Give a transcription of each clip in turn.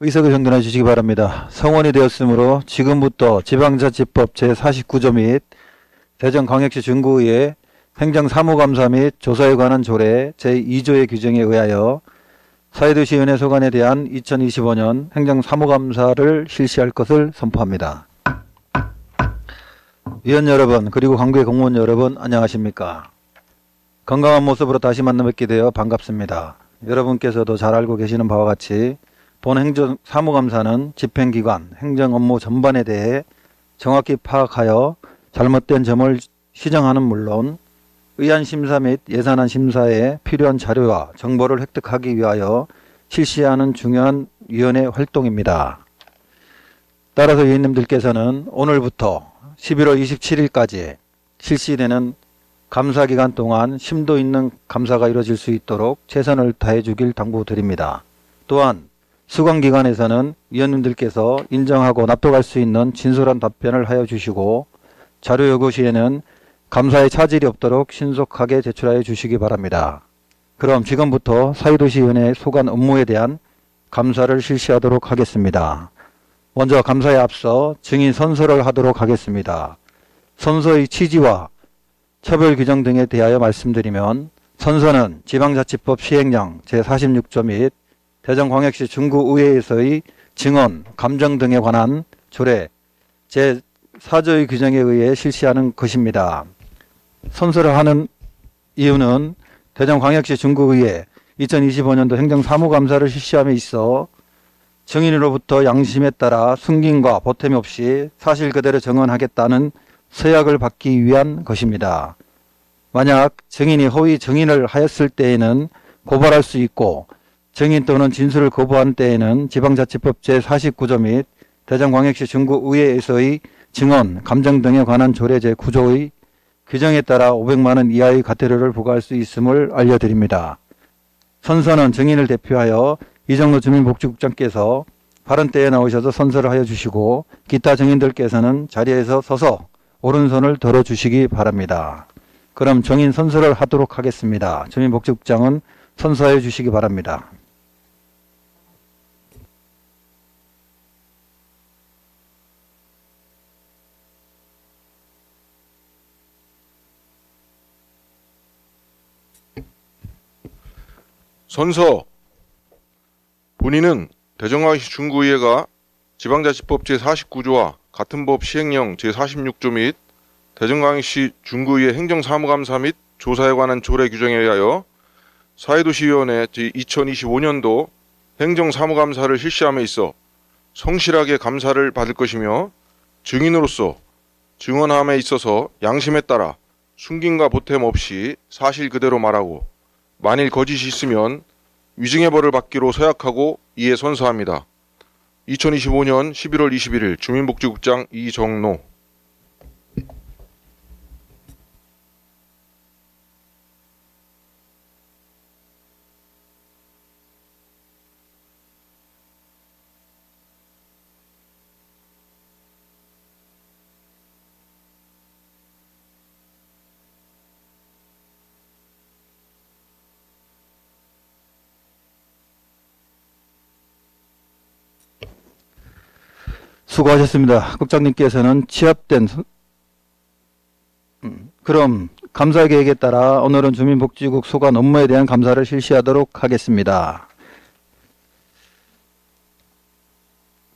의석을 정돈해 주시기 바랍니다. 성원이 되었으므로 지금부터 지방자치법 제49조 및 대전광역시 중구의 행정사무감사 및 조사에 관한 조례 제2조의 규정에 의하여 사회도시위원회 소관에 대한 2025년 행정사무감사를 실시할 것을 선포합니다. 위원 여러분, 그리고 관계 공무원 여러분, 안녕하십니까? 건강한 모습으로 다시 만나 뵙게 되어 반갑습니다. 여러분께서도 잘 알고 계시는 바와 같이 본 행정사무감사는 집행기관, 행정업무 전반에 대해 정확히 파악하여 잘못된 점을 시정하는 물론 의안심사 및 예산안 심사에 필요한 자료와 정보를 획득하기 위하여 실시하는 중요한 위원회 활동입니다. 따라서 위원님들께서는 오늘부터 11월 27일까지 실시되는 감사기간 동안 심도 있는 감사가 이루어질 수 있도록 최선을 다해 주길 당부드립니다. 또한 수강기관에서는 위원님들께서 인정하고 납득할 수 있는 진솔한 답변을 하여 주시고 자료 요구 시에는 감사에 차질이 없도록 신속하게 제출하여 주시기 바랍니다. 그럼 지금부터 사회도시위원회 소관 업무에 대한 감사를 실시하도록 하겠습니다. 먼저 감사에 앞서 증인 선서를 하도록 하겠습니다. 선서의 취지와 처벌 규정 등에 대하여 말씀드리면 선서는 지방자치법 시행령 제46조 및 대전광역시 중구의회에서의 증언, 감정 등에 관한 조례 제4조의 규정에 의해 실시하는 것입니다. 선서를 하는 이유는 대전광역시 중구의회 2025년도 행정사무감사를 실시함에 있어 증인으로부터 양심에 따라 숨김과 보탬이 없이 사실 그대로 증언하겠다는 서약을 받기 위한 것입니다. 만약 증인이 허위 증인을 하였을 때에는 고발할 수 있고 증인 또는 진술을 거부한 때에는 지방자치법 제49조 및 대전광역시 중구의회에서의 증언, 감정 등에 관한 조례 제9조의 규정에 따라 500만 원 이하의 과태료를 부과할 수 있음을 알려드립니다. 선서는 증인을 대표하여 이정로 주민복지국장께서 발언 때에 나오셔서 선서를 하여 주시고 기타 증인들께서는 자리에서 서서 오른손을 들어주시기 바랍니다. 그럼 증인 선서를 하도록 하겠습니다. 주민복지국장은 선서해 주시기 바랍니다. 선서. 본인은 대전광역시 중구의회가 지방자치법 제49조와 같은 법 시행령 제46조 및 대전광역시 중구의회 행정사무감사 및 조사에 관한 조례 규정에 의하여 사회도시위원회 제2025년도 행정사무감사를 실시함에 있어 성실하게 감사를 받을 것이며 증인으로서 증언함에 있어서 양심에 따라 숨김과 보탬 없이 사실 그대로 말하고 만일 거짓이 있으면 위증의 벌을 받기로 서약하고 이에 선서합니다. 2025년 11월 21일 주민복지국장 이정로. 수고하셨습니다. 국장님께서는 취합된 그럼 감사 계획에 따라 오늘은 주민복지국 소관 업무에 대한 감사를 실시하도록 하겠습니다.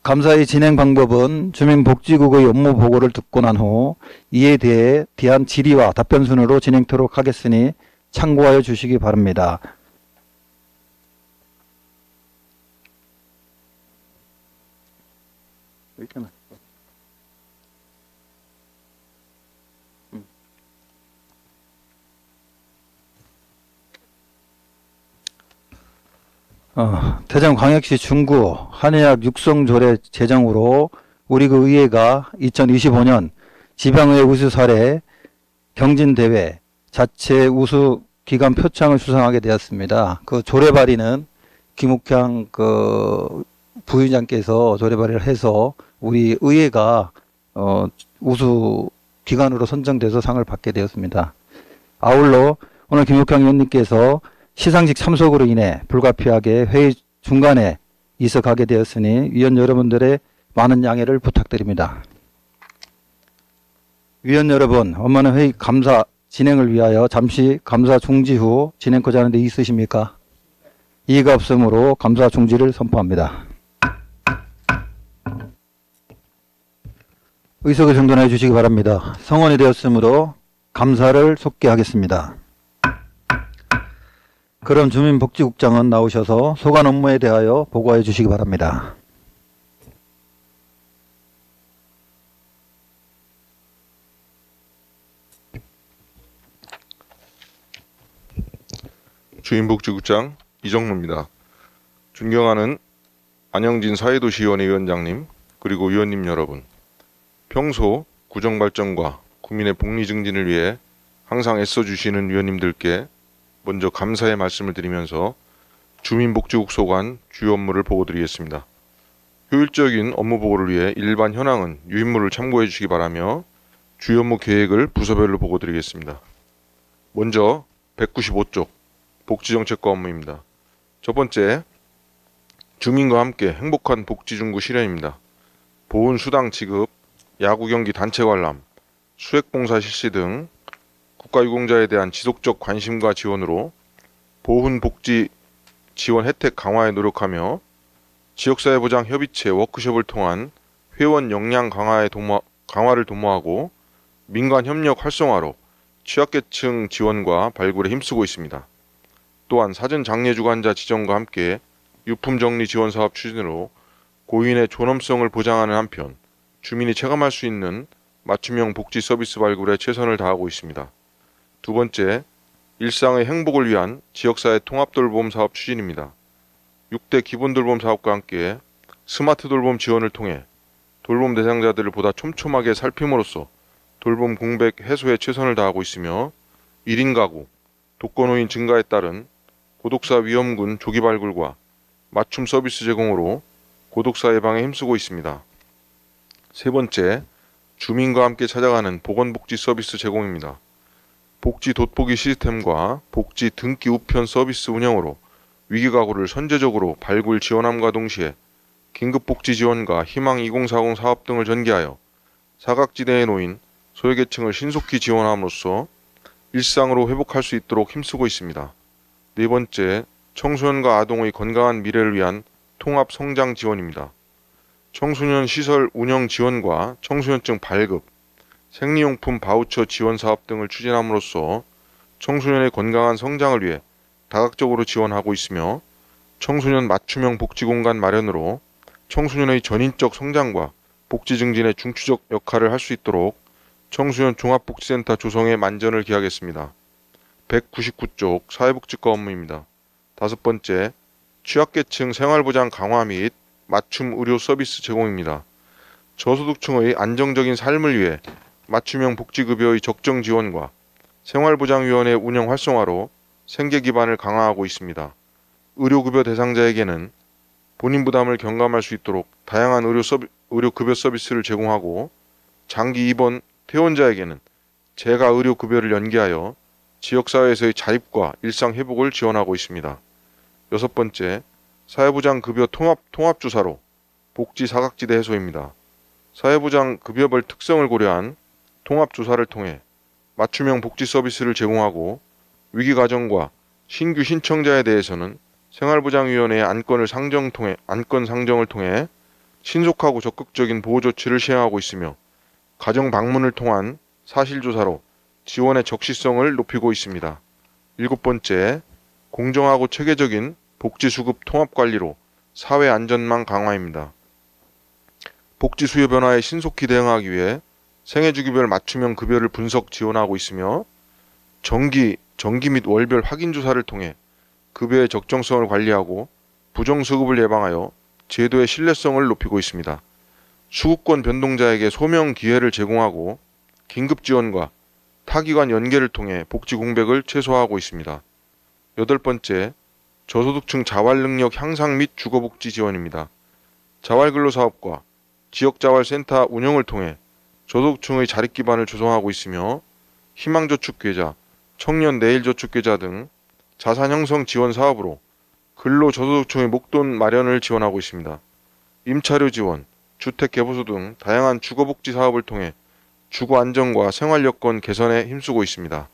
감사의 진행 방법은 주민복지국의 업무 보고를 듣고 난 후 이에 대한 질의와 답변 순으로 진행토록 하겠으니 참고하여 주시기 바랍니다. 대전광역시 중구 한의학 육성조례 제정으로 우리 그 의회가 2025년 지방의회 우수 사례 경진대회 자체 우수 기관 표창을 수상하게 되었습니다. 그 조례 발의는 김욱향 부위원장께서 조례 발의를 해서 우리 의회가 우수 기관으로 선정돼서 상을 받게 되었습니다. 아울러 오늘 김욱향 의원님께서 시상식 참석으로 인해 불가피하게 회의 중간에 이석하게 되었으니 위원 여러분들의 많은 양해를 부탁드립니다. 위원 여러분, 원만한 회의 감사 진행을 위하여 잠시 감사 중지 후 진행하고자 하는데 있으십니까? 이의가 없으므로 감사 중지를 선포합니다. 의석을 정돈해 주시기 바랍니다. 성원이 되었으므로 감사를 속개하겠습니다. 그럼 주민복지국장은 나오셔서 소관 업무에 대하여 보고해 주시기 바랍니다. 주민복지국장 이정무입니다. 존경하는 안영진 사회도시위원회 위원장님, 그리고 위원님 여러분, 평소 구정발전과 국민의 복리 증진을 위해 항상 애써주시는 위원님들께 먼저 감사의 말씀을 드리면서 주민복지국 소관 주요 업무를 보고드리겠습니다. 효율적인 업무 보고를 위해 일반 현황은 유인물을 참고해 주시기 바라며 주요 업무 계획을 부서별로 보고드리겠습니다. 먼저 195쪽 복지정책과 업무입니다. 첫 번째, 주민과 함께 행복한 복지중구 실현입니다. 보훈수당 지급, 야구경기 단체 관람, 수액봉사 실시 등 국가유공자에 대한 지속적 관심과 지원으로 보훈복지 지원 혜택 강화에 노력하며 지역사회보장 협의체 워크숍을 통한 회원 역량 강화를 도모하고 민간 협력 활성화로 취약계층 지원과 발굴에 힘쓰고 있습니다. 또한 사전 장례 주관자 지정과 함께 유품 정리 지원 사업 추진으로 고인의 존엄성을 보장하는 한편 주민이 체감할 수 있는 맞춤형 복지 서비스 발굴에 최선을 다하고 있습니다. 두 번째, 일상의 행복을 위한 지역사회 통합돌봄 사업 추진입니다. 6대 기본돌봄 사업과 함께 스마트 돌봄 지원을 통해 돌봄 대상자들을 보다 촘촘하게 살핌으로써 돌봄 공백 해소에 최선을 다하고 있으며 1인 가구, 독거노인 증가에 따른 고독사 위험군 조기 발굴과 맞춤 서비스 제공으로 고독사 예방에 힘쓰고 있습니다. 세 번째, 주민과 함께 찾아가는 보건복지 서비스 제공입니다. 복지 돋보기 시스템과 복지 등기 우편 서비스 운영으로 위기가구를 선제적으로 발굴 지원함과 동시에 긴급복지 지원과 희망 2040 사업 등을 전개하여 사각지대에 놓인 소외계층을 신속히 지원함으로써 일상으로 회복할 수 있도록 힘쓰고 있습니다. 네 번째, 청소년과 아동의 건강한 미래를 위한 통합 성장 지원입니다. 청소년 시설 운영 지원과 청소년증 발급, 생리용품 바우처 지원 사업 등을 추진함으로써 청소년의 건강한 성장을 위해 다각적으로 지원하고 있으며 청소년 맞춤형 복지공간 마련으로 청소년의 전인적 성장과 복지 증진에 중추적 역할을 할 수 있도록 청소년 종합복지센터 조성에 만전을 기하겠습니다. 199쪽 사회복지과 업무입니다. 다섯 번째, 취약계층 생활보장 강화 및 맞춤 의료 서비스 제공입니다. 저소득층의 안정적인 삶을 위해 맞춤형 복지급여의 적정 지원과 생활보장위원회 운영 활성화로 생계 기반을 강화하고 있습니다. 의료급여 대상자에게는 본인 부담을 경감할 수 있도록 다양한 의료급여 서비스를 제공하고 장기 입원 퇴원자에게는 재가 의료급여를 연계하여 지역사회에서의 자립과 일상 회복을 지원하고 있습니다. 여섯 번째, 사회보장급여 통합주사로 복지 사각지대 해소입니다. 사회보장급여별 특성을 고려한 통합주사를 통해 맞춤형 복지 서비스를 제공하고 위기가정과 신규 신청자에 대해서는 생활보장위원회의 안건 상정을 통해 신속하고 적극적인 보호조치를 시행하고 있으며 가정 방문을 통한 사실조사로 지원의 적시성을 높이고 있습니다. 일곱 번째, 공정하고 체계적인 복지수급 통합관리로 사회안전망 강화입니다. 복지수요 변화에 신속히 대응하기 위해 생애주기별 맞춤형 급여를 분석 지원하고 있으며 정기 및 월별 확인조사를 통해 급여의 적정성을 관리하고 부정수급을 예방하여 제도의 신뢰성을 높이고 있습니다. 수급권 변동자에게 소명 기회를 제공하고 긴급지원과 타기관 연계를 통해 복지 공백을 최소화하고 있습니다. 여덟 번째, 저소득층 자활능력 향상 및 주거복지 지원입니다. 자활근로사업과 지역자활센터 운영을 통해 저소득층의 자립기반을 조성하고 있으며 희망저축계좌, 청년 내일저축계좌 등 자산형성 지원 사업으로 근로저소득청의 목돈 마련을 지원하고 있습니다. 임차료 지원, 주택 개보수 등 다양한 주거복지 사업을 통해 주거 안정과 생활 여건 개선에 힘쓰고 있습니다.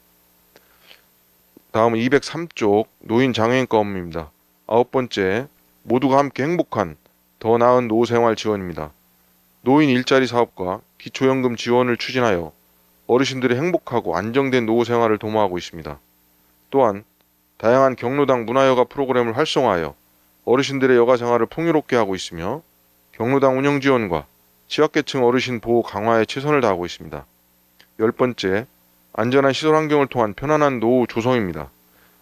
다음은 203쪽 노인 장애인과 업무입니다. 9번째, 모두가 함께 행복한 더 나은 노후생활 지원입니다. 노인 일자리 사업과 기초연금 지원을 추진하여 어르신들의 행복하고 안정된 노후 생활을 도모하고 있습니다. 또한 다양한 경로당 문화여가 프로그램을 활성화하여 어르신들의 여가 생활을 풍요롭게 하고 있으며 경로당 운영 지원과 취약계층 어르신 보호 강화에 최선을 다하고 있습니다. 10번째, 안전한 시설 환경을 통한 편안한 노후 조성입니다.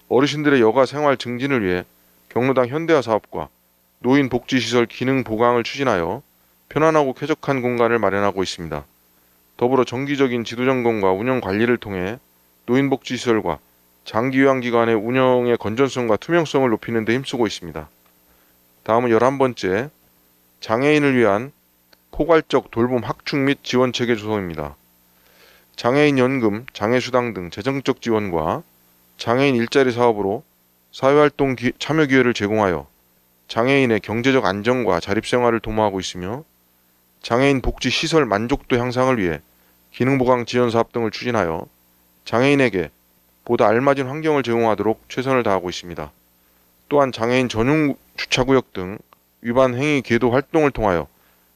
어르신들의 여가 생활 증진을 위해 경로당 현대화 사업과 노인 복지시설 기능 보강을 추진하여 편안하고 쾌적한 공간을 마련하고 있습니다. 더불어 정기적인 지도 점검과 운영 관리를 통해 노인 복지시설과 장기요양기관의 운영의 건전성과 투명성을 높이는 데 힘쓰고 있습니다. 다음은 11번째, 장애인을 위한 포괄적 돌봄 확충 및 지원체계 조성입니다. 장애인 연금, 장애수당 등 재정적 지원과 장애인 일자리 사업으로 사회활동 참여 기회를 제공하여 장애인의 경제적 안정과 자립생활을 도모하고 있으며 장애인 복지 시설 만족도 향상을 위해 기능보강 지원 사업 등을 추진하여 장애인에게 보다 알맞은 환경을 제공하도록 최선을 다하고 있습니다. 또한 장애인 전용 주차구역 등 위반 행위 계도 활동을 통하여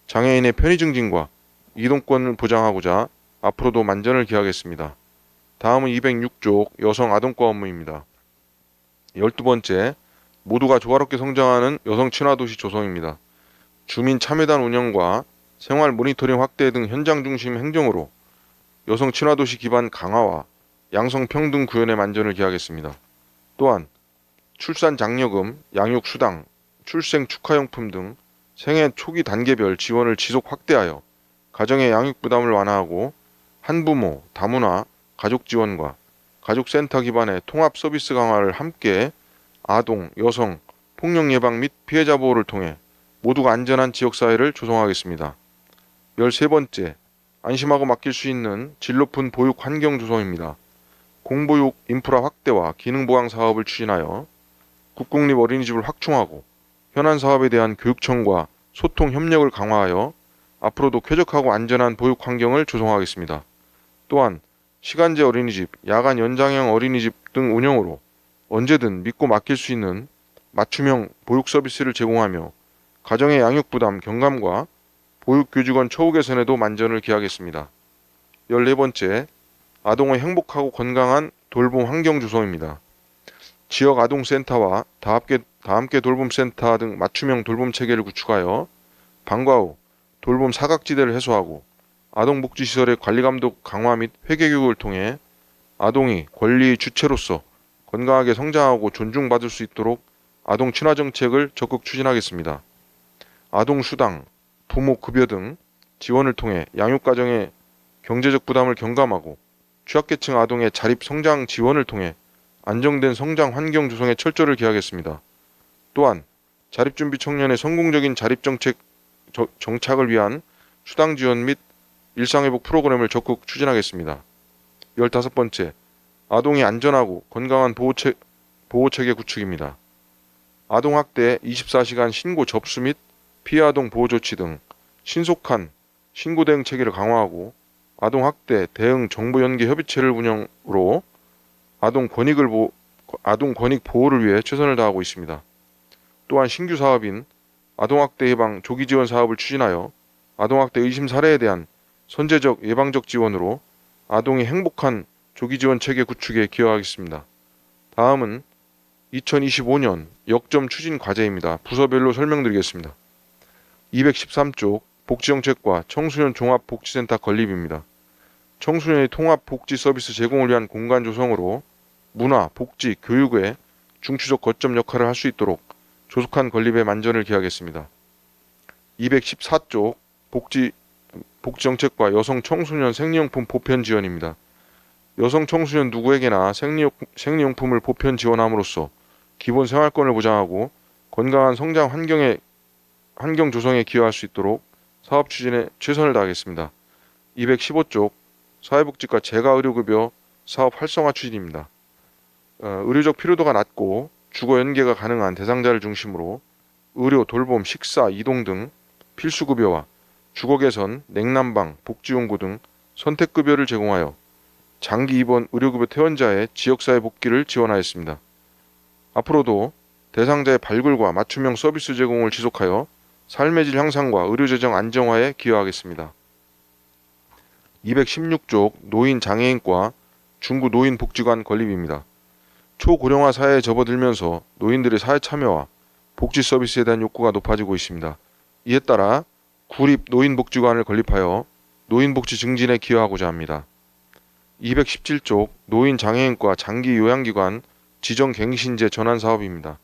장애인의 편의 증진과 이동권을 보장하고자 앞으로도 만전을 기하겠습니다. 다음은 206쪽 여성 아동과 업무입니다. 12번째, 모두가 조화롭게 성장하는 여성 친화도시 조성입니다. 주민 참여단 운영과 생활 모니터링 확대 등 현장 중심 행정으로 여성 친화도시 기반 강화와 양성평등 구현의 만전을 기하겠습니다. 또한 출산 장려금, 양육수당, 출생 축하용품 등 생애 초기 단계별 지원을 지속 확대하여 가정의 양육 부담을 완화하고 한부모, 다문화, 가족 지원과 가족센터 기반의 통합 서비스 강화를 함께 아동, 여성, 폭력 예방 및 피해자 보호를 통해 모두가 안전한 지역사회를 조성하겠습니다. 13번째, 안심하고 맡길 수 있는 질 높은 보육 환경 조성입니다. 공보육 인프라 확대와 기능 보강 사업을 추진하여 국공립 어린이집을 확충하고 현안 사업에 대한 교육청과 소통 협력을 강화하여 앞으로도 쾌적하고 안전한 보육 환경을 조성하겠습니다. 또한 시간제 어린이집, 야간 연장형 어린이집 등 운영으로 언제든 믿고 맡길 수 있는 맞춤형 보육 서비스를 제공하며 가정의 양육 부담 경감과 보육교직원 처우 개선에도 만전을 기하겠습니다. 14번째, 아동의 행복하고 건강한 돌봄 환경 조성입니다. 지역 아동센터와 다함께 돌봄센터 등 맞춤형 돌봄 체계를 구축하여 방과 후 돌봄 사각지대를 해소하고 아동복지시설의 관리감독 강화 및 회계교육을 통해 아동이 권리의 주체로서 건강하게 성장하고 존중받을 수 있도록 아동 친화 정책을 적극 추진하겠습니다. 아동수당, 부모급여 등 지원을 통해 양육가정의 경제적 부담을 경감하고 취약계층 아동의 자립 성장 지원을 통해 안정된 성장 환경 조성에 철저를 기하겠습니다. 또한 자립준비 청년의 성공적인 자립정책 정착을 위한 수당 지원 및 일상회복 프로그램을 적극 추진하겠습니다. 15번째, 아동이 안전하고 건강한 보호체계 구축입니다. 아동학대 24시간 신고 접수 및 피해 아동 보호 조치 등 신속한 신고 대응 체계를 강화하고 아동학대 대응 정보 연계 협의체를 운영으로 아동 권익 보호를 위해 최선을 다하고 있습니다. 또한 신규 사업인 아동학대 예방 조기 지원 사업을 추진하여 아동학대 의심 사례에 대한 선제적 예방적 지원으로 아동이 행복한 조기 지원 체계 구축에 기여하겠습니다. 다음은 2025년 역점 추진 과제입니다. 부서별로 설명드리겠습니다. 213쪽 복지정책과 청소년 종합복지센터 건립입니다. 청소년의 통합 복지 서비스 제공을 위한 공간 조성으로 문화, 복지, 교육의 중추적 거점 역할을 할 수 있도록 조속한 건립에 만전을 기하겠습니다. 214쪽 복지정책과 여성 청소년 생리용품 보편 지원입니다. 여성 청소년 누구에게나 생리용품을 보편 지원함으로써 기본 생활권을 보장하고 건강한 성장 환경 조성에 기여할 수 있도록 사업 추진에 최선을 다하겠습니다. 215쪽 사회복지과 재가의료급여 사업 활성화 추진입니다. 의료적 필요도가 낮고 주거 연계가 가능한 대상자를 중심으로 의료, 돌봄, 식사, 이동 등 필수급여와 주거 개선, 냉난방, 복지용구 등 선택급여를 제공하여 장기 입원 의료급여 퇴원자의 지역사회 복귀를 지원하였습니다. 앞으로도 대상자의 발굴과 맞춤형 서비스 제공을 지속하여 삶의 질 향상과 의료재정 안정화에 기여하겠습니다. 216쪽 노인장애인과 중구 노인복지관 건립입니다. 초고령화 사회에 접어들면서 노인들의 사회 참여와 복지 서비스에 대한 욕구가 높아지고 있습니다. 이에 따라 구립 노인복지관을 건립하여 노인복지 증진에 기여하고자 합니다. 217쪽 노인장애인과 장기요양기관 지정갱신제 전환 사업입니다.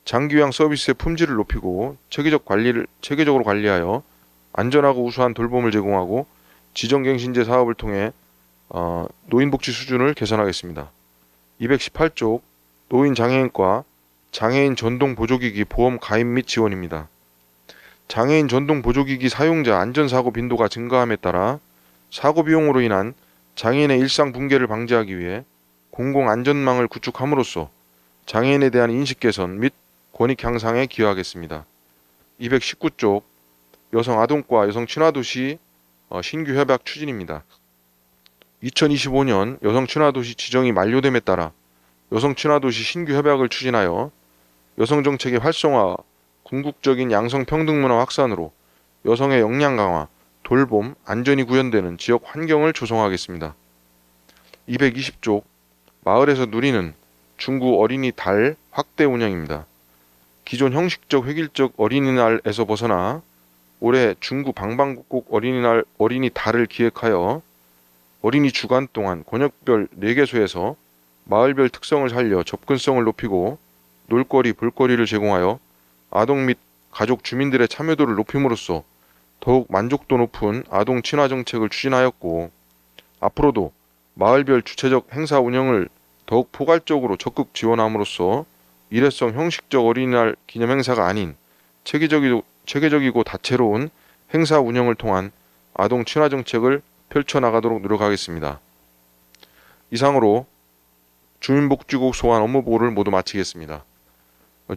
장기요양 서비스의 품질을 높이고 체계적으로 관리하여 안전하고 우수한 돌봄을 제공하고 지정갱신제 사업을 통해 노인복지 수준을 개선하겠습니다. 218쪽 노인장애인과 장애인 전동보조기기 보험 가입 및 지원입니다. 장애인 전동보조기기 사용자 안전사고 빈도가 증가함에 따라 사고 비용으로 인한 장애인의 일상 붕괴를 방지하기 위해 공공안전망을 구축함으로써 장애인에 대한 인식 개선 및 권익 향상에 기여하겠습니다. 219쪽 여성아동과 여성친화도시 신규 협약 추진입니다. 2025년 여성친화도시 지정이 만료됨에 따라 여성친화도시 신규 협약을 추진하여 여성정책의 활성화, 궁극적인 양성평등문화 확산으로 여성의 역량 강화, 돌봄, 안전이 구현되는 지역 환경을 조성하겠습니다. 220쪽 마을에서 누리는 중구 어린이달 확대 운영입니다. 기존 형식적 획일적 어린이날에서 벗어나 올해 중구 방방곡곡 어린이달을 기획하여 어린이 주간 동안 권역별 4개소에서 마을별 특성을 살려 접근성을 높이고 놀거리, 볼거리를 제공하여 아동 및 가족 주민들의 참여도를 높임으로써 더욱 만족도 높은 아동 친화 정책을 추진하였고 앞으로도 마을별 주체적 행사 운영을 더욱 포괄적으로 적극 지원함으로써 일회성 형식적 어린이날 기념 행사가 아닌 체계적이고 다채로운 행사 운영을 통한 아동 친화 정책을 펼쳐나가도록 노력하겠습니다. 이상으로 주민복지국 소관 업무보고를 모두 마치겠습니다.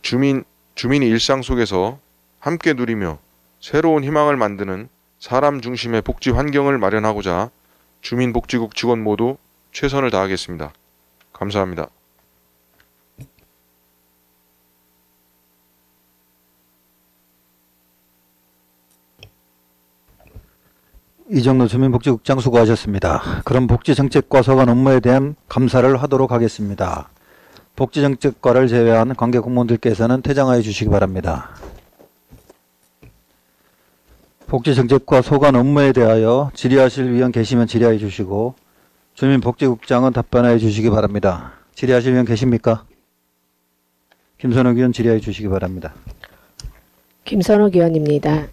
주민이 일상 속에서 함께 누리며 새로운 희망을 만드는 사람 중심의 복지 환경을 마련하고자 주민복지국 직원 모두 최선을 다하겠습니다. 감사합니다. 이정로 주민복지국장 수고하셨습니다. 그럼 복지정책과 서관 업무에 대한 감사를 하도록 하겠습니다. 복지정책과를 제외한 관계 공무원들께서는 퇴장하여 주시기 바랍니다. 복지정책과 소관 업무에 대하여 질의하실 위원 계시면 질의해 주시고 주민복지국장은 답변해 주시기 바랍니다. 질의하실 위원 계십니까? 김선욱 의원 질의해 주시기 바랍니다. 김선욱 의원입니다.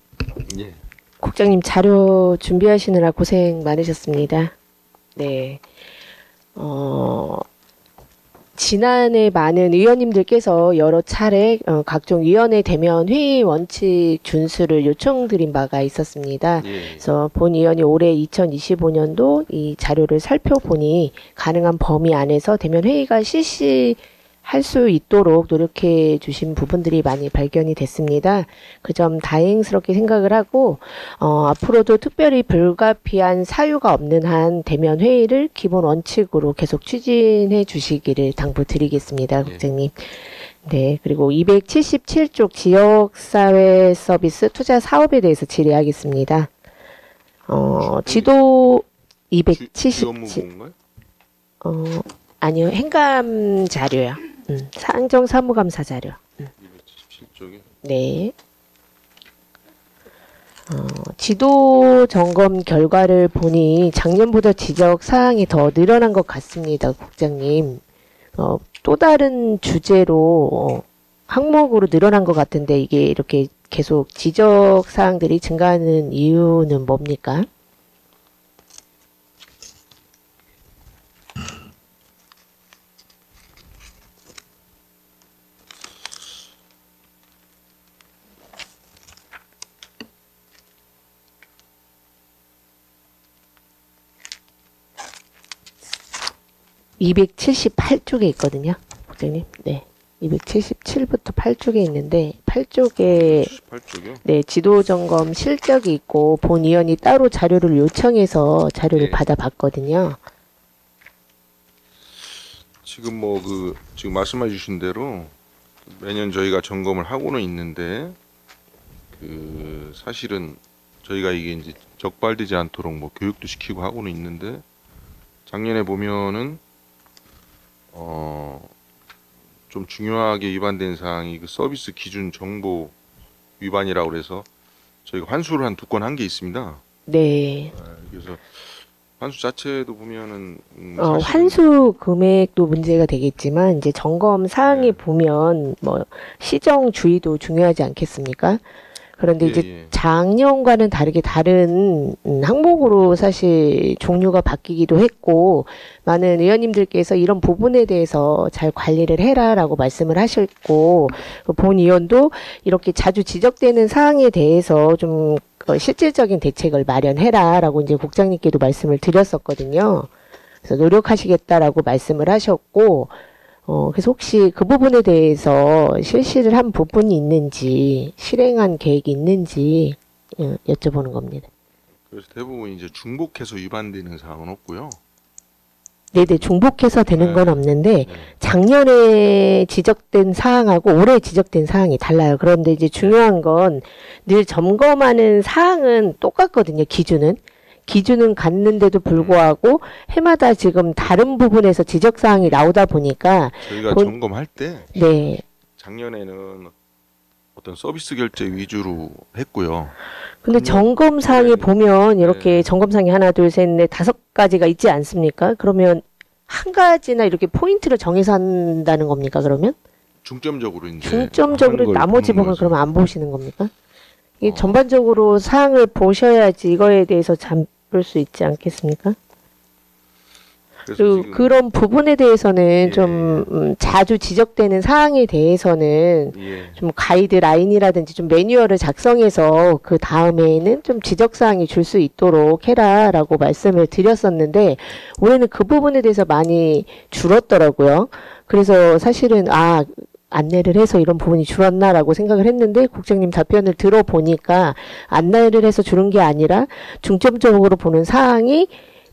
예. 국장님 자료 준비하시느라 고생 많으셨습니다. 네. 지난해 많은 의원님들께서 여러 차례 각종 위원회 대면 회의 원칙 준수를 요청드린 바가 있었습니다. 예. 그래서 본 의원이 올해 2025년도 이 자료를 살펴보니 가능한 범위 안에서 대면 회의가 실시할 수 있도록 노력해 주신 부분들이 많이 발견이 됐습니다. 그 점 다행스럽게 생각을 하고 앞으로도 특별히 불가피한 사유가 없는 한 대면 회의를 기본 원칙으로 계속 추진해 주시기를 당부드리겠습니다. 국장님. 네, 그리고 277쪽 지역사회 서비스 투자 사업에 대해서 질의하겠습니다. 지도 277 아니요, 행감 자료요. 상정 사무감사 자료. 277쪽에 네. 지도 점검 결과를 보니 작년보다 지적 사항이 더 늘어난 것 같습니다, 국장님. 또 다른 주제로 항목으로 늘어난 것 같은데 이게 이렇게 계속 지적 사항들이 증가하는 이유는 뭡니까? (278쪽에) 있거든요, 국장님. 네. 277부터 8쪽에 있는데 8쪽에 18쪽이요? 네, 지도 점검 실적이 있고 본 의원이 따로 자료를 요청해서 자료를 예. 받아봤거든요. 지금 뭐 지금 말씀해 주신 대로 매년 저희가 점검을 하고는 있는데 사실은 저희가 이게 이제 적발되지 않도록 뭐 교육도 시키고 하고는 있는데 작년에 보면은 좀 중요하게 위반된 사항이 그 서비스 기준 정보 위반이라고 그래서 저희가 환수를 한 2건 한 게 있습니다. 네. 그래서 환수 자체도 보면은 사실은 환수 금액도 문제가 되겠지만 이제 점검 사항에 네. 보면 뭐 시정 주의도 중요하지 않겠습니까? 그런데 예, 이제 예. 작년과는 다르게 다른 항목으로 사실 종류가 바뀌기도 했고 많은 의원님들께서 이런 부분에 대해서 잘 관리를 해라라고 말씀을 하셨고 본 의원도 이렇게 자주 지적되는 사항에 대해서 좀 실질적인 대책을 마련해라라고 이제 국장님께도 말씀을 드렸었거든요. 그래서 노력하시겠다라고 말씀을 하셨고 그래서 혹시 그 부분에 대해서 실시를 한 부분이 있는지, 실행한 계획이 있는지 여쭤보는 겁니다. 그래서 대부분 이제 중복해서 위반되는 사항은 없고요. 네네, 중복해서 되는 건 네. 없는데, 네. 작년에 지적된 사항하고 올해 지적된 사항이 달라요. 그런데 이제 중요한 건 늘 점검하는 사항은 똑같거든요, 기준은. 기준은 같는데도 불구하고 해마다 지금 다른 부분에서 지적사항이 나오다 보니까, 저희가 본- 점검할 때 네. 작년에는 어떤 서비스 결제 위주로 했고요. 근데 금년- 점검사항에 네. 보면 이렇게 네. 점검사항이 하나, 둘, 셋, 넷, 5가지가 있지 않습니까? 그러면 한 가지나 이렇게 포인트를 정해서 한다는 겁니까, 그러면? 중점적으로 이제 중점적으로 하는 걸 나머지 보는 부분 거죠. 그러면 안 보시는 겁니까? 이게 어. 전반적으로 사항을 보셔야지 이거에 대해서 잡을 수 있지 않겠습니까? 그래서 그리고 지금 그런 부분에 대해서는 예, 좀 자주 지적되는 사항에 대해서는 예, 좀 가이드라인이라든지 좀 매뉴얼을 작성해서 그 다음에는 좀 지적사항이 줄 수 있도록 해라라고 말씀을 드렸었는데 올해는 그 부분에 대해서 많이 줄었더라고요. 그래서 사실은 안내를 해서 이런 부분이 줄었나라고 생각을 했는데 국장님 답변을 들어보니까 안내를 해서 줄은 게 아니라 중점적으로 보는 사항이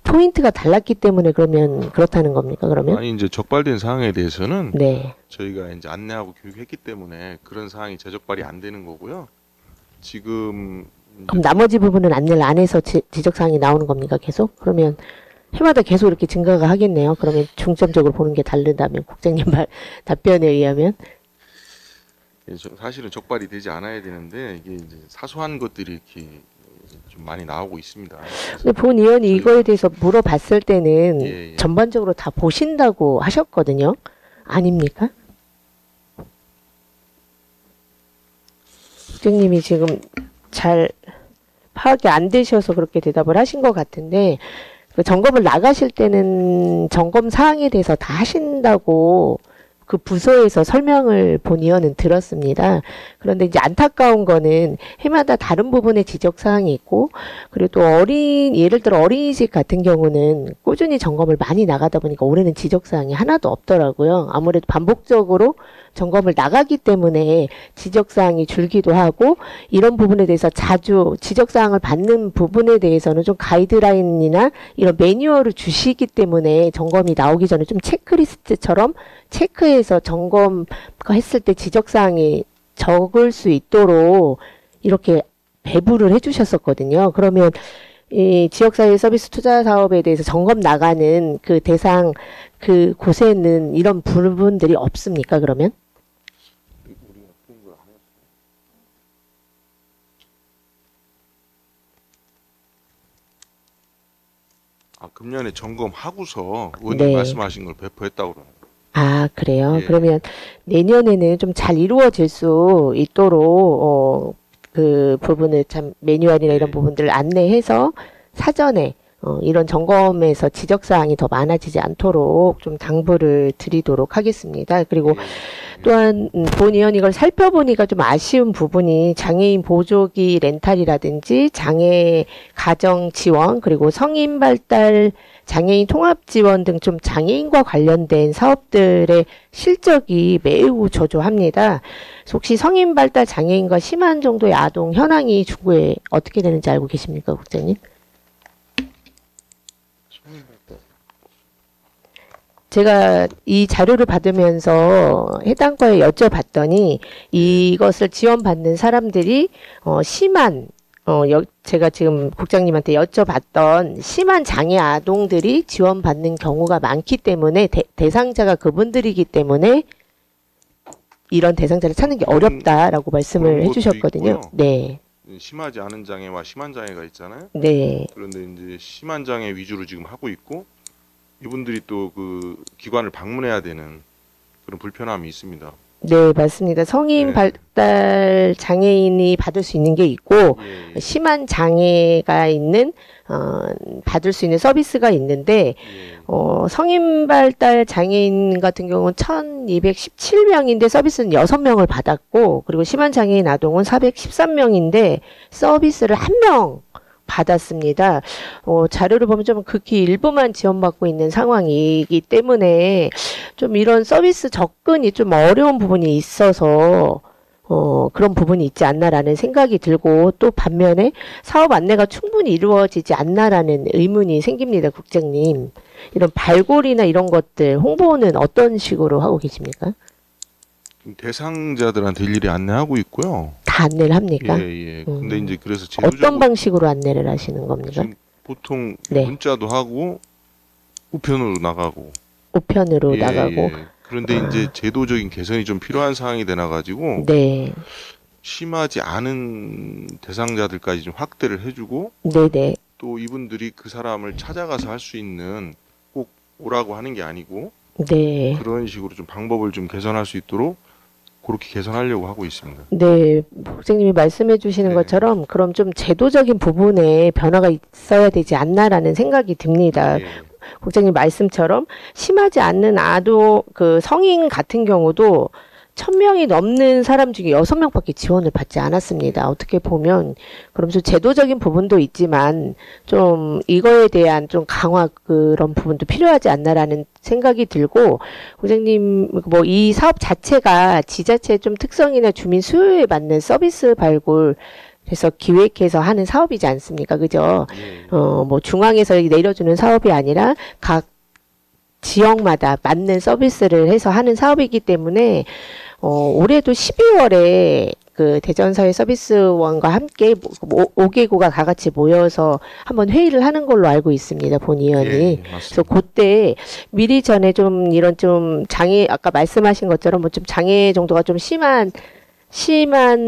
포인트가 달랐기 때문에 그러면 그렇다는 겁니까, 그러면? 아니 이제 적발된 사항에 대해서는 네. 저희가 이제 안내하고 교육했기 때문에 그런 사항이 재적발이 안 되는 거고요. 지금 그럼 나머지 부분은 안내를 안 해서 지적사항이 나오는 겁니까, 계속? 그러면 해마다 계속 이렇게 증가가 하겠네요. 그러면 중점적으로 보는 게 다르다면, 국장님 답변에 의하면. 사실은 적발이 되지 않아야 되는데 이게 이제 사소한 것들이 이렇게 좀 많이 나오고 있습니다. 근데 본 의원이 이거에 대해서 물어봤을 때는 예, 예. 전반적으로 다 보신다고 하셨거든요. 아닙니까? 국장님이 지금 잘 파악이 안 되셔서 그렇게 대답을 하신 것 같은데 그 점검을 나가실 때는 점검 사항에 대해서 다 하신다고 그 부서에서 설명을 본 의원은 들었습니다. 그런데 이제 안타까운 거는 해마다 다른 부분에 지적 사항이 있고 그리고 또 예를 들어 어린이집 같은 경우는 꾸준히 점검을 많이 나가다 보니까 올해는 지적 사항이 하나도 없더라고요. 아무래도 반복적으로 점검을 나가기 때문에 지적 사항이 줄기도 하고 이런 부분에 대해서 자주 지적 사항을 받는 부분에 대해서는 좀 가이드라인이나 이런 매뉴얼을 주시기 때문에 점검이 나오기 전에 좀 체크리스트처럼 체크해서 점검했을 때 지적사항이 적을 수 있도록 이렇게 배부를 해주셨었거든요. 그러면 이 지역사회 서비스 투자 사업에 대해서 점검 나가는 그 대상 그 곳에는 이런 부분들이 없습니까? 그러면? 금년에 점검하고서 의원님 네. 말씀하신 걸 배포했다고 그러는 거예요. 그래요? 예. 그러면 내년에는 좀 잘 이루어질 수 있도록 그 부분을 참 매뉴얼이나 이런 예. 부분들을 안내해서 사전에 이런 점검에서 지적사항이 더 많아지지 않도록 좀 당부를 드리도록 하겠습니다. 그리고 또한 본 의원 이걸 살펴보니까 좀 아쉬운 부분이 장애인 보조기 렌탈이라든지 장애 가정 지원 그리고 성인 발달 장애인 통합 지원 등 좀 장애인과 관련된 사업들의 실적이 매우 저조합니다. 그래서 혹시 성인 발달 장애인과 심한 정도의 아동 현황이 중구에 어떻게 되는지 알고 계십니까, 국장님? 제가 이 자료를 받으면서 해당 과에 여쭤봤더니 이것을 지원받는 사람들이 심한 제가 지금 국장님한테 여쭤봤던 심한 장애 아동들이 지원받는 경우가 많기 때문에 대상자가 그분들이기 때문에 이런 대상자를 찾는 게 어렵다라고 말씀을 그런 것도 해주셨거든요. 있고요. 네, 심하지 않은 장애와 심한 장애가 있잖아요. 네, 그런데 이제 심한 장애 위주로 지금 하고 있고 이분들이 또 그 기관을 방문해야 되는 그런 불편함이 있습니다. 네, 맞습니다. 성인 네. 발달 장애인이 받을 수 있는 게 있고 예, 심한 장애가 있는 받을 수 있는 서비스가 있는데 예. 성인 발달 장애인 같은 경우는 1217명인데 서비스는 6명을 받았고 그리고 심한 장애인 아동은 413명인데 서비스를 1명 받았습니다. 자료를 보면 좀 극히 일부만 지원받고 있는 상황이기 때문에 좀 이런 서비스 접근이 좀 어려운 부분이 있어서 그런 부분이 있지 않나라는 생각이 들고 또 반면에 사업 안내가 충분히 이루어지지 않나라는 의문이 생깁니다, 국장님. 이런 발굴이나 이런 것들 홍보는 어떤 식으로 하고 계십니까? 대상자들한테 일일이 안내하고 있고요. 다 안내를 합니까? 예. 근데 이제 그래서 어떤 제도적으로 방식으로 안내를 하시는 겁니까? 지금 보통 네. 문자도 하고 우편으로 나가고 우편으로 예, 나가고 예. 그런데 이제 제도적인 개선이 좀 필요한 사항이 되나 가지고 네, 심하지 않은 대상자들까지 좀 확대를 해주고 네네, 또 이분들이 그 사람을 찾아가서 할 수 있는 꼭 오라고 하는 게 아니고 네. 그런 식으로 좀 방법을 좀 개선할 수 있도록 그렇게 개선하려고 하고 있습니다. 네, 국장님이 말씀해 주시는 네. 것처럼 그럼 좀 제도적인 부분에 변화가 있어야 되지 않나라는 생각이 듭니다. 예, 국장님 말씀처럼 심하지 않는 아동, 성인 같은 경우도 1000명이 넘는 사람 중에 6명밖에 지원을 받지 않았습니다. 어떻게 보면 그럼 좀 제도적인 부분도 있지만 좀 이거에 대한 좀 강화 그런 부분도 필요하지 않나라는 생각이 들고 국장님 뭐 이 사업 자체가 지자체의 좀 특성이나 주민 수요에 맞는 서비스 발굴 해서 기획해서 하는 사업이지 않습니까? 그죠? 예. 뭐 중앙에서 내려주는 사업이 아니라 각 지역마다 맞는 서비스를 해서 하는 사업이기 때문에 올해도 12월에 그 대전사회서비스원과 함께 5개구가 다 같이 모여서 한번 회의를 하는 걸로 알고 있습니다. 본의원이. 예, 그래서 맞습니다. 그때 미리 전에 좀 이런 좀 장애 아까 말씀하신 것처럼 뭐 좀 장애 정도가 좀 심한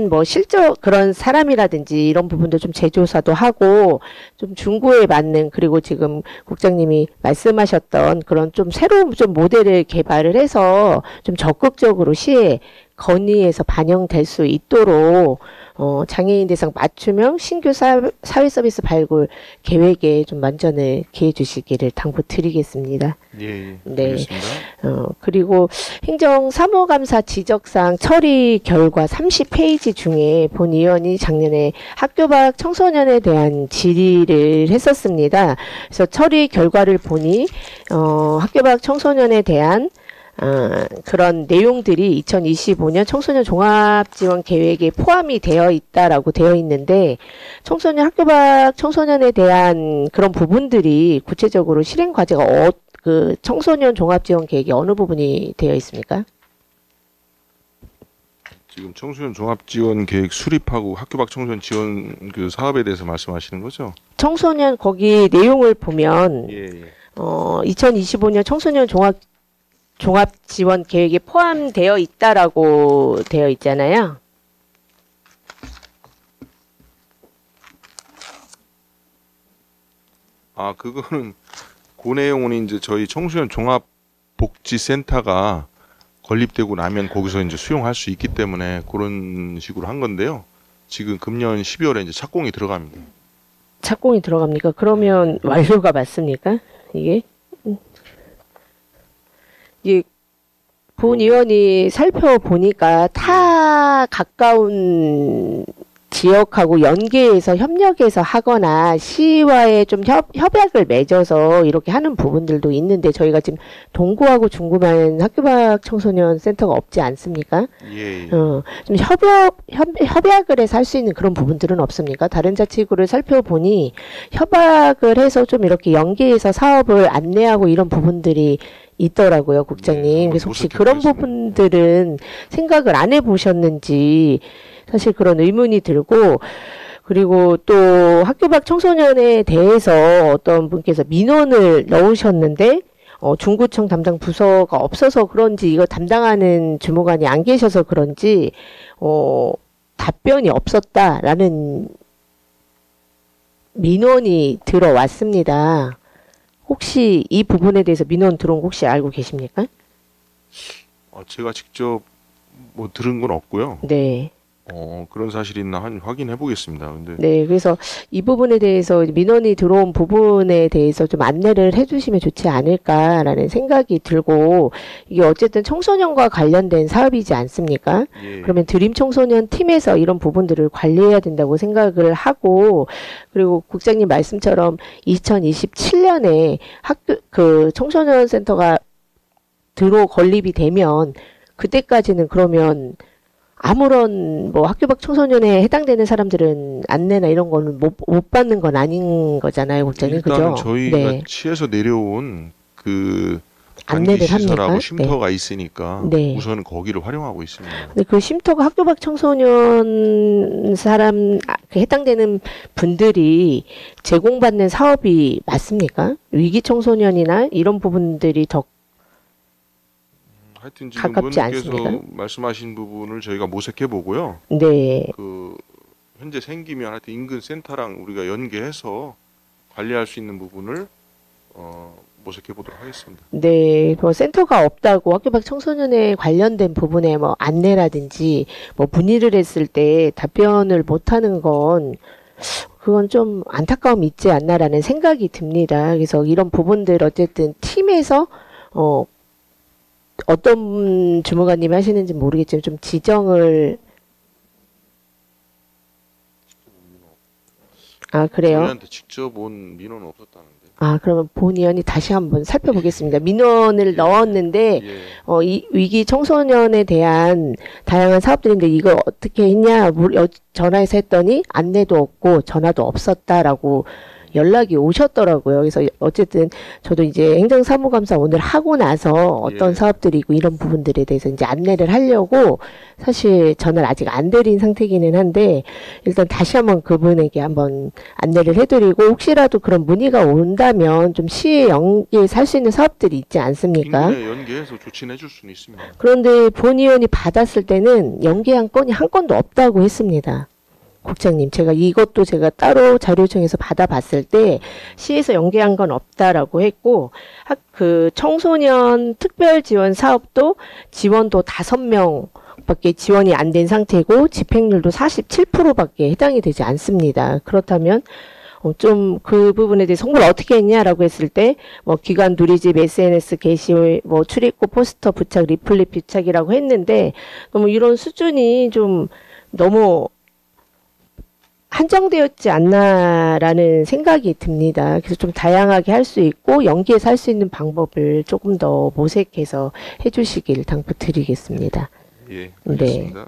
뭐 실적 그런 사람이라든지 이런 부분도 좀 재조사도 하고 좀 중구에 맞는 그리고 지금 국장님이 말씀하셨던 그런 좀 새로운 좀 모델을 개발을 해서 좀 적극적으로 시에 건의해서 반영될 수 있도록 장애인 대상 맞춤형 신규 사회 서비스 발굴 계획에 좀 만전을 기해 주시기를 당부드리겠습니다. 예, 네. 알겠습니다. 그리고 행정 사무감사 지적사항 처리 결과 30페이지 중에 본의원이 작년에 학교 밖 청소년에 대한 질의를 했었습니다. 그래서 처리 결과를 보니 학교 밖 청소년에 대한 그런 내용들이 2025년 청소년 종합지원 계획에 포함이 되어 있다라고 되어 있는데 청소년 학교 밖 청소년에 대한 그런 부분들이 구체적으로 실행 과제가 그 청소년 종합지원 계획에 어느 부분이 되어 있습니까? 지금 청소년 종합지원 계획 수립하고 학교 밖 청소년 지원 그 사업에 대해서 말씀하시는 거죠? 청소년 거기 내용을 보면 예. 2025년 청소년 종합 지원 계획에 포함되어 있다라고 되어 있잖아요. 그거는 그 내용은 이제 저희 청소년 종합복지센터가 건립되고 나면 거기서 이제 수용할 수 있기 때문에 그런 식으로 한 건데요. 지금 금년 12월에 이제 착공이 들어갑니다. 착공이 들어갑니까? 그러면 완료가 맞습니까? 이게? 이 본 의원이 살펴보니까 타 가까운 지역하고 연계해서 협력해서 하거나 시와의 좀 협약을 맺어서 이렇게 하는 부분들도 있는데 저희가 지금 동구하고 중구만 학교 밖 청소년 센터가 없지 않습니까? 예. 좀 협약을 해서 할 수 있는 그런 부분들은 없습니까? 다른 자치구를 살펴보니 협약을 해서 좀 이렇게 연계해서 사업을 안내하고 이런 부분들이 있더라고요, 국장님. 그래서 혹시 그런 부분들은 생각을 안 해보셨는지 사실 그런 의문이 들고, 그리고 또 학교 밖 청소년에 대해서 어떤 분께서 민원을 넣으셨는데 중구청 담당 부서가 없어서 그런지 이거 담당하는 주무관이 안 계셔서 그런지 답변이 없었다라는 민원이 들어왔습니다. 혹시 이 부분에 대해서 민원 들어온 거 혹시 알고 계십니까? 제가 직접 뭐 들은 건 없고요. 네. 그런 사실이 있나 확인해 보겠습니다. 근데 네, 그래서 이 부분에 대해서 민원이 들어온 부분에 대해서 좀 안내를 해주시면 좋지 않을까라는 생각이 들고, 이게 어쨌든 청소년과 관련된 사업이지 않습니까? 예. 그러면 드림 청소년 팀에서 이런 부분들을 관리해야 된다고 생각을 하고, 그리고 국장님 말씀처럼 2027년에 그 청소년 센터가 건립이 되면 그때까지는 그러면 아무런 뭐 학교 밖 청소년에 해당되는 사람들은 안내나 이런 거는 못 받는 건 아닌 거잖아요, 국장님. 일단은 그죠? 저희가 네. 시에서 내려온 그 안내를 단기 시설하고 합니까? 쉼터가 있으니까 네. 우선은 거기를 활용하고 있습니다. 근데 그 쉼터가 학교 밖 청소년 그 해당되는 분들이 제공받는 사업이 맞습니까? 위기 청소년이나 이런 부분들이 더 하여튼 지금 가깝지 의원님께서 않습니까? 말씀하신 부분을 저희가 모색해 보고요. 네. 그 현재 생기면 하여튼 인근 센터랑 우리가 연계해서 관리할 수 있는 부분을 모색해 보도록 하겠습니다. 네, 뭐 센터가 없다고 학교 밖 청소년에 관련된 부분에 뭐 안내라든지 뭐 문의를 했을 때 답변을 못하는 건 그건 좀 안타까움이 있지 않나라는 생각이 듭니다. 그래서 이런 부분들 어쨌든 팀에서 어떤 주무관님이 하시는지 모르겠지만 좀 지정을 그래요? 저희한테 직접 온 민원은 없었다는데. 그러면 본 의원이 다시 한번 살펴보겠습니다. 민원을 넣었는데 예. 이 위기 청소년에 대한 다양한 사업들인데 이걸 어떻게 했냐 전화해서 했더니 안내도 없고 전화도 없었다라고 연락이 오셨더라고요. 그래서 어쨌든 저도 이제 행정사무감사 오늘 하고 나서 어떤 예. 사업들이고 이런 부분들에 대해서 이제 안내를 하려고 사실 전화를 아직 안 드린 상태이기는 한데 일단 다시 한번 그분에게 한번 안내를 해드리고 혹시라도 그런 문의가 온다면 좀 시에 연계해서 할 수 있는 사업들이 있지 않습니까? 인근에 연계해서 조치해 줄 수는 있습니다. 그런데 본 의원이 받았을 때는 연계한 건이 한 건도 없다고 했습니다. 국장님, 이것도 제가 따로 자료 요청해서 받아봤을 때 시에서 연계한 건 없다라고 했고 그 청소년 특별 지원 사업도 지원도 5명밖에 지원이 안 된 상태고 집행률도 47%밖에 해당이 되지 않습니다. 그렇다면 좀 그 부분에 대해서 홍보를 어떻게 했냐라고 했을 때 뭐 기관 누리집 SNS 게시 뭐 출입구 포스터 부착 리플릿 부착이라고 했는데 너무 이런 수준이 좀 너무 한정되었지 않나라는 생각이 듭니다. 그래서 좀 다양하게 할 수 있고 연계해서 할 수 있는 방법을 조금 더 모색해서 해주시길 당부드리겠습니다. 예, 알겠습니다.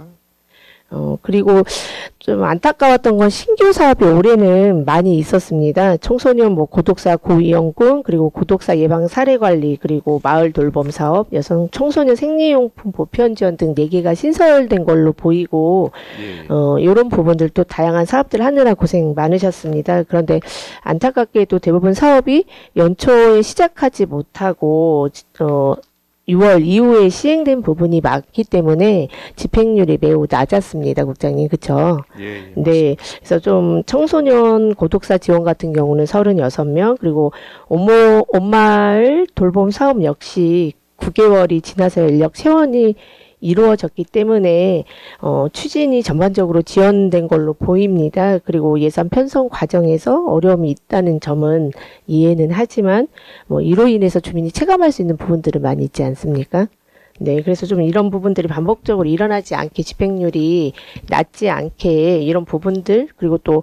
그리고 좀 안타까웠던 건 신규 사업이 올해는 많이 있었습니다. 청소년 고독사 고위험군, 그리고 고독사 예방 사례 관리, 그리고 마을 돌봄 사업, 여성 청소년 생리용품 보편 지원 등 4개가 신설된 걸로 보이고, 예. 이런 부분들도 다양한 사업들 하느라 고생 많으셨습니다. 그런데 안타깝게도 대부분 사업이 연초에 시작하지 못하고, 6월 이후에 시행된 부분이 많기 때문에 집행률이 매우 낮았습니다, 국장님. 그쵸? 예, 네. 그래서 좀 청소년 고독사 지원 같은 경우는 36명, 그리고 온마을 돌봄 사업 역시 9개월이 지나서 인력 채원이 이루어졌기 때문에 추진이 전반적으로 지연된 걸로 보입니다. 그리고 예산 편성 과정에서 어려움이 있다는 점은 이해는 하지만 이로 인해서 주민이 체감할 수 있는 부분들은 많이 있지 않습니까? 네, 그래서 좀 이런 부분들이 반복적으로 일어나지 않게 집행률이 낮지 않게 이런 부분들 그리고 또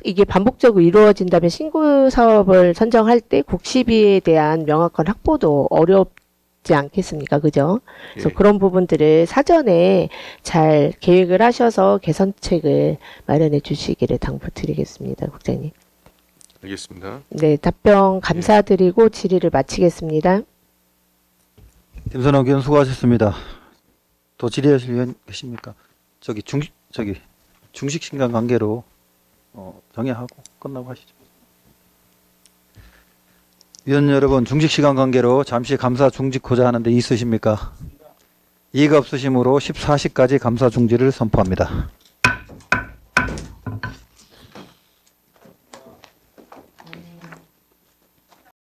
이게 반복적으로 이루어진다면 신구 사업을 선정할 때 국시비에 대한 명확한 확보도 어렵지 않겠습니까? 그죠? 그래서 예. 그런 부분들을 사전에 잘 계획을 하셔서 개선책을 마련해 주시기를 당부드리겠습니다, 국장님. 알겠습니다. 네, 답변 감사드리고 질의를 마치겠습니다. 김선호 의원 수고하셨습니다. 또 질의하실 의원 계십니까? 중식 신간 관계로 정해하고 끝나고 하시죠. 위원 여러분, 중식 시간 관계로 잠시 감사 중지코자 하는데 있으십니까? 이의가 없으시므로 14시까지 감사 중지를 선포합니다.